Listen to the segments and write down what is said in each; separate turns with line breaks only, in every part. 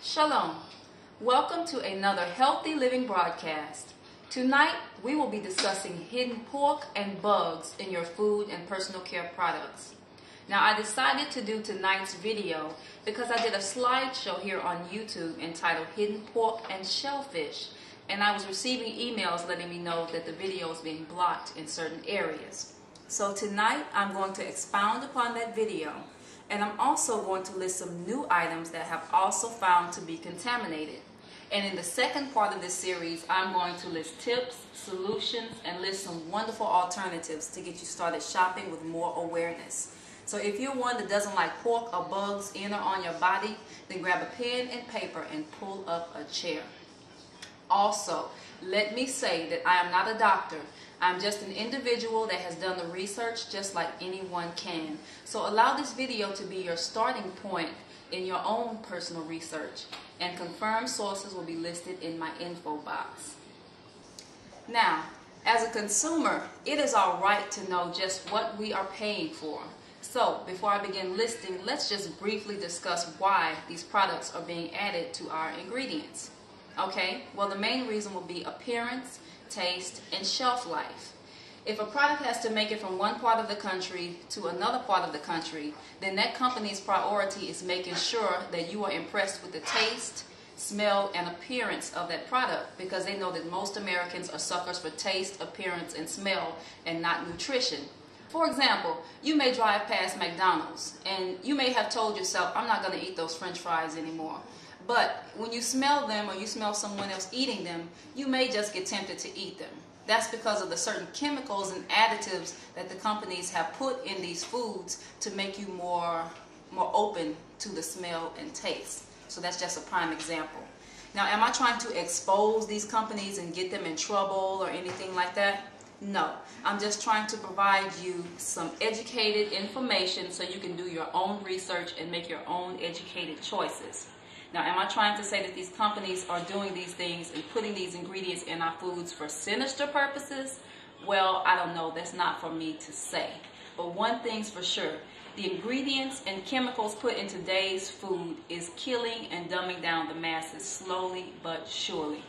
Shalom. Welcome to another Healthy Living broadcast. Tonight, we will be discussing hidden pork and bugs in your food and personal care products. Now, I decided to do tonight's video because I did a slideshow here on YouTube entitled Hidden Pork and Shellfish, and I was receiving emails letting me know that the video is being blocked in certain areas. So tonight, I'm going to expound upon that video. And I'm also going to list some new items that have also found to be contaminated. And in the second part of this series, I'm going to list tips, solutions, and list some wonderful alternatives to get you started shopping with more awareness. So if you're one that doesn't like pork or bugs in or on your body, then grab a pen and paper and pull up a chair. Also, let me say that I am not a doctor. I'm just an individual that has done the research just like anyone can. So allow this video to be your starting point in your own personal research, and confirmed sources will be listed in my info box. Now, as a consumer, it is our right to know just what we are paying for. So before I begin listing, let's just briefly discuss why these products are being added to our ingredients. Okay, well, the main reason will be appearance, taste, and shelf life. If a product has to make it from one part of the country to another part of the country, then that company's priority is making sure that you are impressed with the taste, smell, and appearance of that product, because they know that most Americans are suckers for taste, appearance, and smell, and not nutrition. For example, you may drive past McDonald's, and you may have told yourself, I'm not going to eat those French fries anymore. But when you smell them or you smell someone else eating them, you may just get tempted to eat them. That's because of the certain chemicals and additives that the companies have put in these foods to make you more open to the smell and taste. So that's just a prime example. Now, am I trying to expose these companies and get them in trouble or anything like that? No. I'm just trying to provide you some educated information so you can do your own research and make your own educated choices. Now, am I trying to say that these companies are doing these things and putting these ingredients in our foods for sinister purposes? Well, I don't know. That's not for me to say. But one thing's for sure. The ingredients and chemicals put in today's food is killing and dumbing down the masses slowly but surely.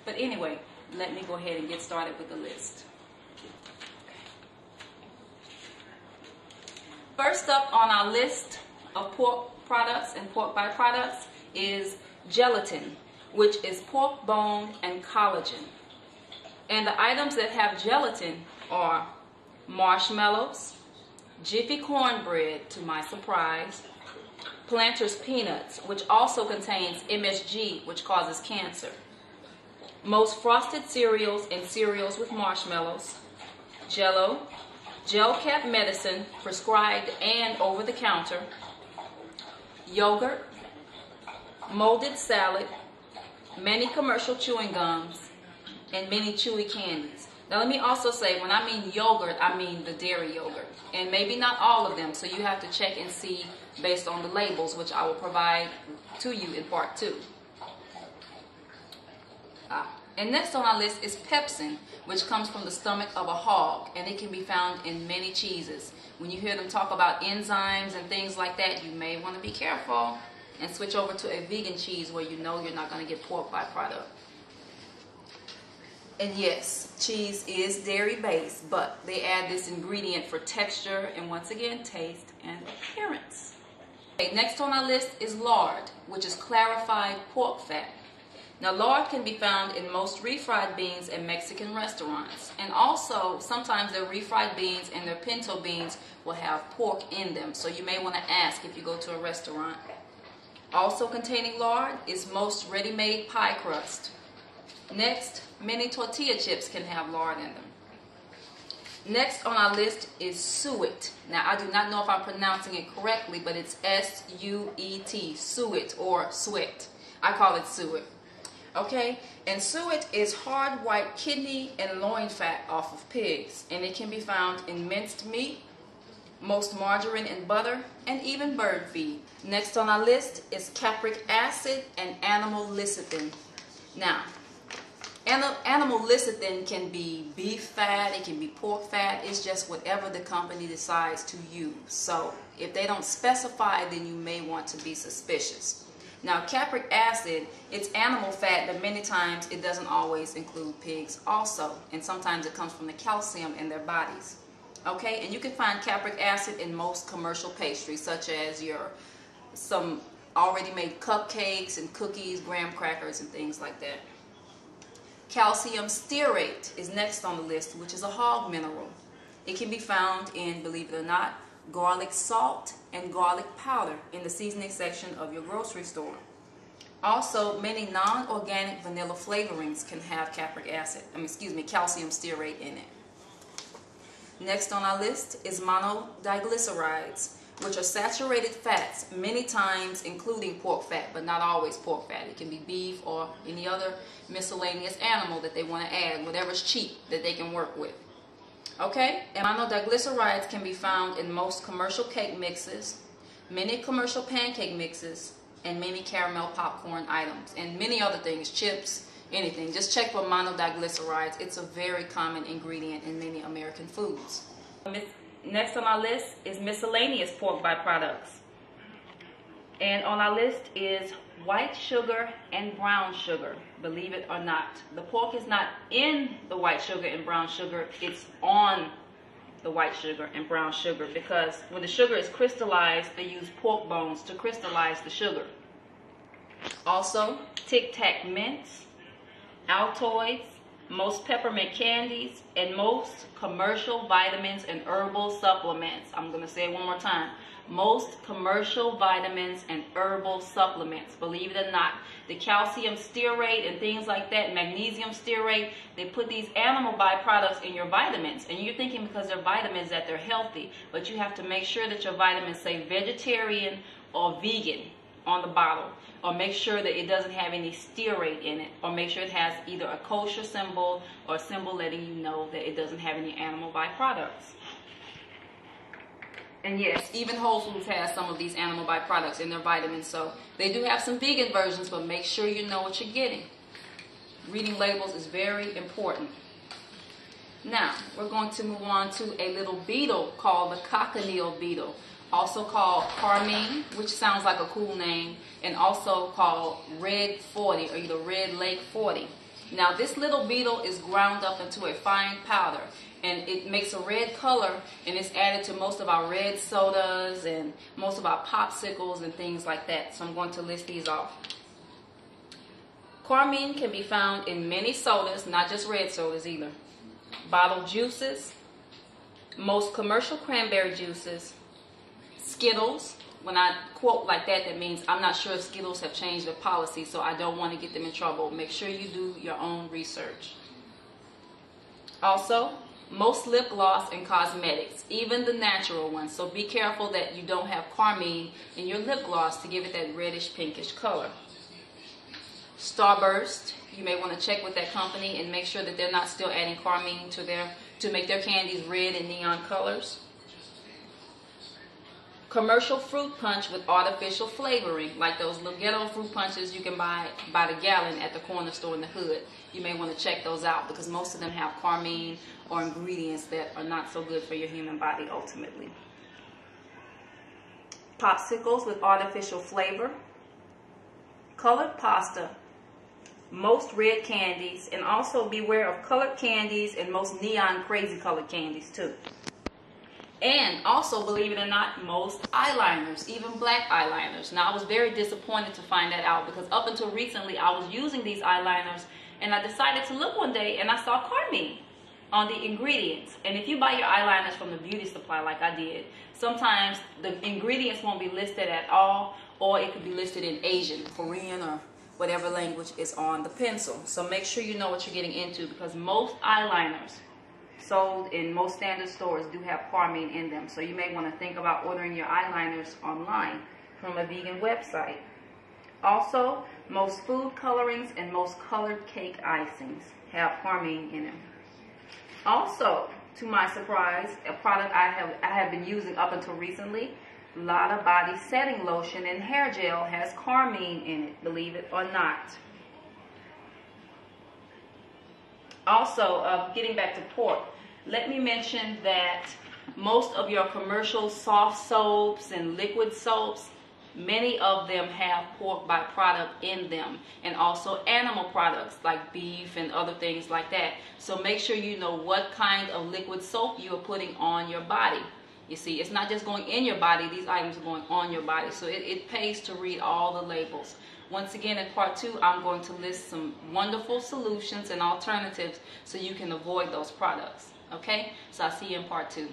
But anyway, let me go ahead and get started with the list. First up on our list of pork products and pork byproducts is gelatin, which is pork bone and collagen. And the items that have gelatin are marshmallows, Jiffy cornbread, to my surprise, Planters peanuts, which also contains MSG, which causes cancer, most frosted cereals and cereals with marshmallows, Jell-O, gel cap medicine, prescribed and over the counter, yogurt, molded salad, many commercial chewing gums, and many chewy candies. Now let me also say, when I mean yogurt, I mean the dairy yogurt. And maybe not all of them, so you have to check and see based on the labels, which I will provide to you in part 2. And next on our list is pepsin, which comes from the stomach of a hog, and it can be found in many cheeses. When you hear them talk about enzymes and things like that, you may want to be careful and switch over to a vegan cheese where you know you're not going to get pork byproduct. And yes, cheese is dairy based, but they add this ingredient for texture and, once again, taste and appearance. Okay, next on our list is lard, which is clarified pork fat. Now, lard can be found in most refried beans in Mexican restaurants, and also sometimes their refried beans and their pinto beans will have pork in them, so you may want to ask if you go to a restaurant. Also containing lard is most ready-made pie crust. Next, many tortilla chips can have lard in them. Next on our list is suet. Now, I do not know if I'm pronouncing it correctly, but it's S-U-E-T, suet or sweat. I call it suet. Okay, and suet is hard white kidney and loin fat off of pigs, and it can be found in minced meat, most margarine and butter, and even bird feed. Next on our list is capric acid and animal lecithin. Now, animal lecithin can be beef fat, it can be pork fat, it's just whatever the company decides to use. So if they don't specify, then you may want to be suspicious. Now, capric acid, it's animal fat, but many times it doesn't always include pigs also, and sometimes it comes from the calcium in their bodies. Okay, and you can find capric acid in most commercial pastries, such as some already made cupcakes and cookies, graham crackers, and things like that. Calcium stearate is next on the list, which is a hog mineral. It can be found in, believe it or not, garlic salt and garlic powder in the seasoning section of your grocery store. Also, many non-organic vanilla flavorings can have calcium stearate in it. Next on our list is monodiglycerides, which are saturated fats, many times including pork fat, but not always pork fat. It can be beef or any other miscellaneous animal that they want to add, whatever's cheap that they can work with. Okay, and monodiglycerides can be found in most commercial cake mixes, many commercial pancake mixes, and many caramel popcorn items, and many other things, chips, anything. Just check for monodiglycerides. It's a very common ingredient in many American foods. Next on our list is miscellaneous pork byproducts. And on our list is white sugar and brown sugar, believe it or not. The pork is not in the white sugar and brown sugar, it's on the white sugar and brown sugar, because when the sugar is crystallized, they use pork bones to crystallize the sugar. Also, Tic Tac mints, Altoids, most peppermint candies, and most commercial vitamins and herbal supplements. I'm going to say it one more time. Most commercial vitamins and herbal supplements, believe it or not. The calcium stearate and things like that, magnesium stearate, they put these animal byproducts in your vitamins. And you're thinking because they're vitamins that they're healthy, but you have to make sure that your vitamins say vegetarian or vegan on the bottle, or make sure that it doesn't have any stearate in it, or make sure it has either a kosher symbol or a symbol letting you know that it doesn't have any animal byproducts. And yes, even Whole Foods has some of these animal byproducts in their vitamins, so they do have some vegan versions, but make sure you know what you're getting. Reading labels is very important. Now, we're going to move on to a little beetle called the cochineal beetle, also called carmine, which sounds like a cool name, and also called red 40 or either red lake 40. Now, this little beetle is ground up into a fine powder, and it makes a red color, and it's added to most of our red sodas and most of our popsicles and things like that. So I'm going to list these off. Carmine can be found in many sodas, not just red sodas either. Bottled juices, most commercial cranberry juices, Skittles. When I quote like that, that means I'm not sure if Skittles have changed their policy, so I don't want to get them in trouble. Make sure you do your own research. Also, most lip gloss and cosmetics, even the natural ones. So be careful that you don't have carmine in your lip gloss to give it that reddish pinkish color. Starburst, you may want to check with that company and make sure that they're not still adding carmine to make their candies red and neon colors. Commercial fruit punch with artificial flavoring, like those little ghetto fruit punches you can buy by the gallon at the corner store in the hood. You may want to check those out because most of them have carmine or ingredients that are not so good for your human body ultimately. Popsicles with artificial flavor. Colored pasta. Most red candies, and also beware of colored candies and most neon crazy colored candies too. And also, believe it or not, most eyeliners, even black eyeliners. Now, I was very disappointed to find that out because up until recently, I was using these eyeliners and I decided to look one day and I saw carmine on the ingredients. And if you buy your eyeliners from the beauty supply like I did, sometimes the ingredients won't be listed at all, or it could be listed in Asian, Korean, or whatever language is on the pencil. So make sure you know what you're getting into because most eyeliners sold in most standard stores do have carmine in them. So you may want to think about ordering your eyeliners online from a vegan website. Also, most food colorings and most colored cake icings have carmine in them. Also, to my surprise, a product I have been using up until recently. A lot of body setting lotion and hair gel has carmine in it, believe it or not. Also, getting back to pork, let me mention that most of your commercial soft soaps and liquid soaps, many of them have pork byproduct in them, and also animal products like beef and other things like that. So make sure you know what kind of liquid soap you are putting on your body. You see, it's not just going in your body, these items are going on your body. So it pays to read all the labels. Once again, in part 2, I'm going to list some wonderful solutions and alternatives so you can avoid those products. Okay? So I'll see you in part 2.